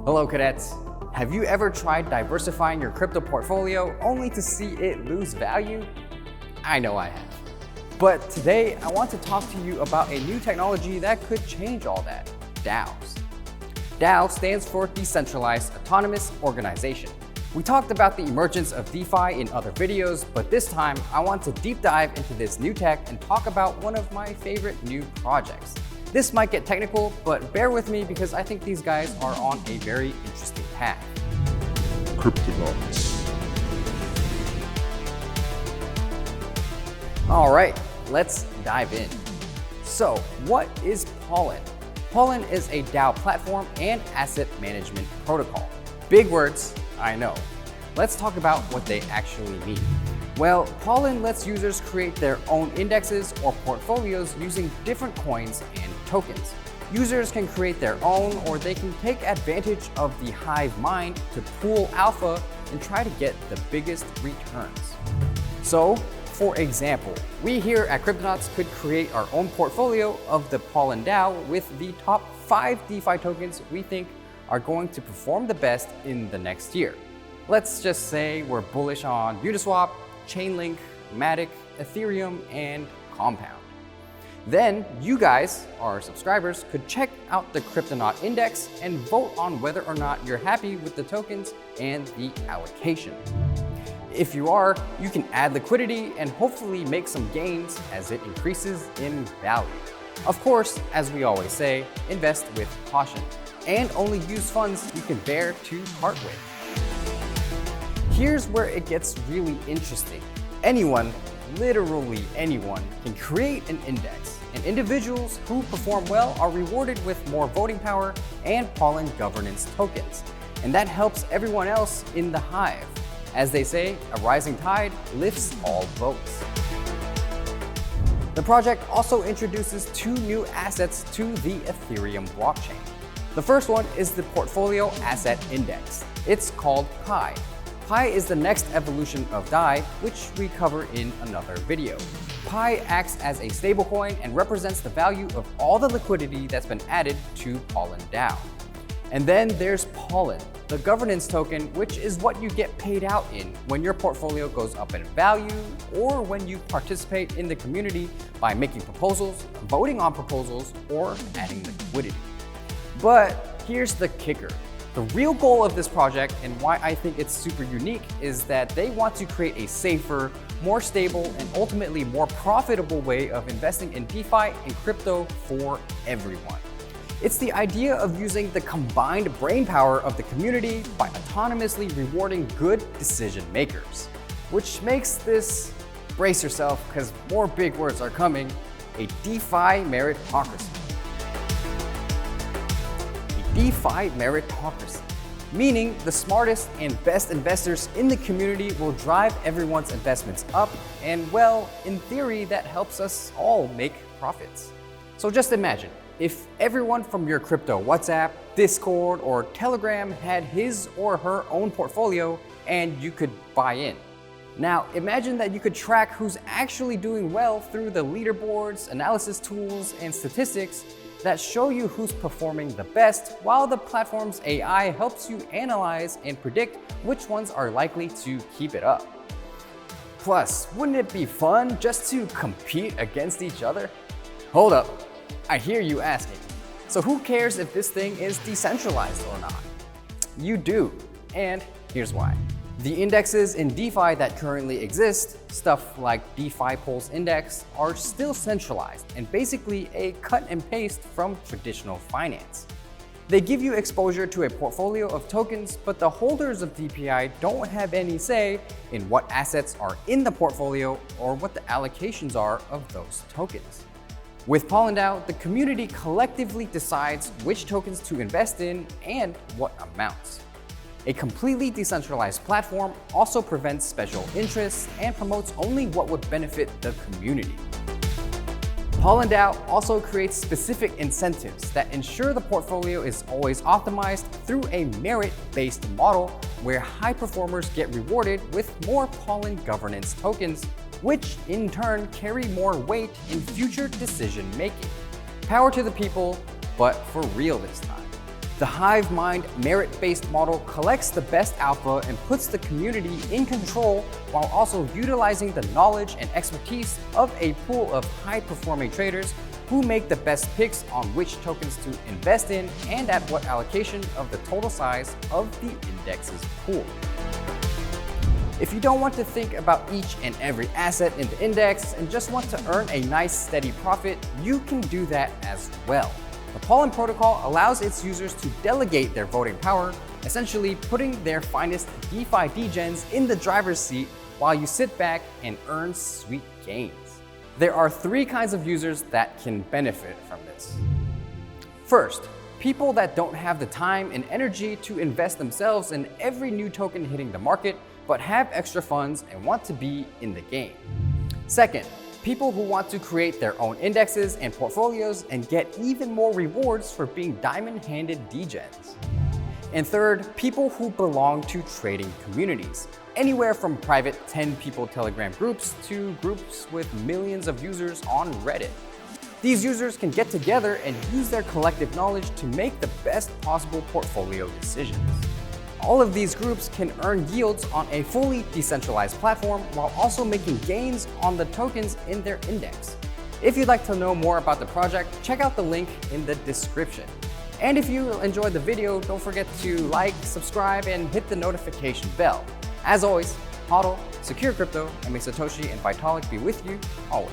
Hello, cadets. Have you ever tried diversifying your crypto portfolio only to see it lose value? I know I have. But today, I want to talk to you about a new technology that could change all that: DAOs. DAO stands for Decentralized Autonomous Organization. We talked about the emergence of DeFi in other videos, but this time I want to deep dive into this new tech and talk about one of my favorite new projects. This might get technical, but bear with me because I think these guys are on a very interesting path. Cryptonauts. All right, let's dive in. So, what is Pollen? Pollen is a DAO platform and asset management protocol. Big words, I know. Let's talk about what they actually mean. Well, Pollen lets users create their own indexes or portfolios using different coins and tokens. Users can create their own, or they can take advantage of the hive mind to pool alpha and try to get the biggest returns. So, for example, we here at Cryptonauts could create our own portfolio of the Pollen DAO with the top 5 DeFi tokens we think are going to perform the best in the next year. Let's just say we're bullish on Uniswap, Chainlink, Matic, Ethereum, and Compound. Then you guys, our subscribers, could check out the Cryptonaut index and vote on whether or not you're happy with the tokens and the allocation. If you are, you can add liquidity and hopefully make some gains as it increases in value. Of course, as we always say, invest with caution and only use funds you can bear to part with. Here's where it gets really interesting. Anyone, literally anyone, can create an index, and individuals who perform well are rewarded with more voting power and Pollen governance tokens. And that helps everyone else in the hive. As they say, a rising tide lifts all boats. The project also introduces 2 new assets to the Ethereum blockchain. The first one is the Portfolio Asset Index. It's called Pi. Pi is the next evolution of DAI, which we cover in another video. Pi acts as a stablecoin and represents the value of all the liquidity that's been added to Pollen DAO. And then there's Pollen, the governance token, which is what you get paid out in when your portfolio goes up in value or when you participate in the community by making proposals, voting on proposals, or adding liquidity. But here's the kicker. The real goal of this project, and why I think it's super unique, is that they want to create a safer, more stable, and ultimately more profitable way of investing in DeFi and crypto for everyone. It's the idea of using the combined brainpower of the community by autonomously rewarding good decision makers, which makes this, brace yourself because more big words are coming, a DeFi meritocracy. DeFi meritocracy, meaning the smartest and best investors in the community will drive everyone's investments up, and well, in theory, that helps us all make profits. So just imagine, if everyone from your crypto WhatsApp, Discord, or Telegram had his or her own portfolio and you could buy in. Now, imagine that you could track who's actually doing well through the leaderboards, analysis tools, and statistics that show you who's performing the best, while the platform's AI helps you analyze and predict which ones are likely to keep it up. Plus, wouldn't it be fun just to compete against each other? Hold up, I hear you asking. So who cares if this thing is decentralized or not? You do, and here's why. The indexes in DeFi that currently exist, stuff like DeFi Pulse Index, are still centralized and basically a cut and paste from traditional finance. They give you exposure to a portfolio of tokens, but the holders of DPI don't have any say in what assets are in the portfolio or what the allocations are of those tokens. With Pollen DAO, the community collectively decides which tokens to invest in and what amounts. A completely decentralized platform also prevents special interests and promotes only what would benefit the community. Pollen DAO also creates specific incentives that ensure the portfolio is always optimized through a merit-based model where high performers get rewarded with more Pollen governance tokens, which in turn carry more weight in future decision making. Power to the people, but for real this time. The hive mind merit-based model collects the best alpha and puts the community in control while also utilizing the knowledge and expertise of a pool of high-performing traders who make the best picks on which tokens to invest in and at what allocation of the total size of the index's pool. If you don't want to think about each and every asset in the index and just want to earn a nice steady profit, you can do that as well. The Pollen protocol allows its users to delegate their voting power, essentially putting their finest DeFi degens in the driver's seat while you sit back and earn sweet gains. There are 3 kinds of users that can benefit from this. First, people that don't have the time and energy to invest themselves in every new token hitting the market, but have extra funds and want to be in the game. Second, people who want to create their own indexes and portfolios and get even more rewards for being diamond-handed degens. And third, people who belong to trading communities, anywhere from private 10-people Telegram groups to groups with millions of users on Reddit. These users can get together and use their collective knowledge to make the best possible portfolio decisions. All of these groups can earn yields on a fully decentralized platform while also making gains on the tokens in their index. If you'd like to know more about the project, check out the link in the description. And if you enjoyed the video, don't forget to like, subscribe, and hit the notification bell. As always, HODL, secure crypto, and may Satoshi and Vitalik be with you always.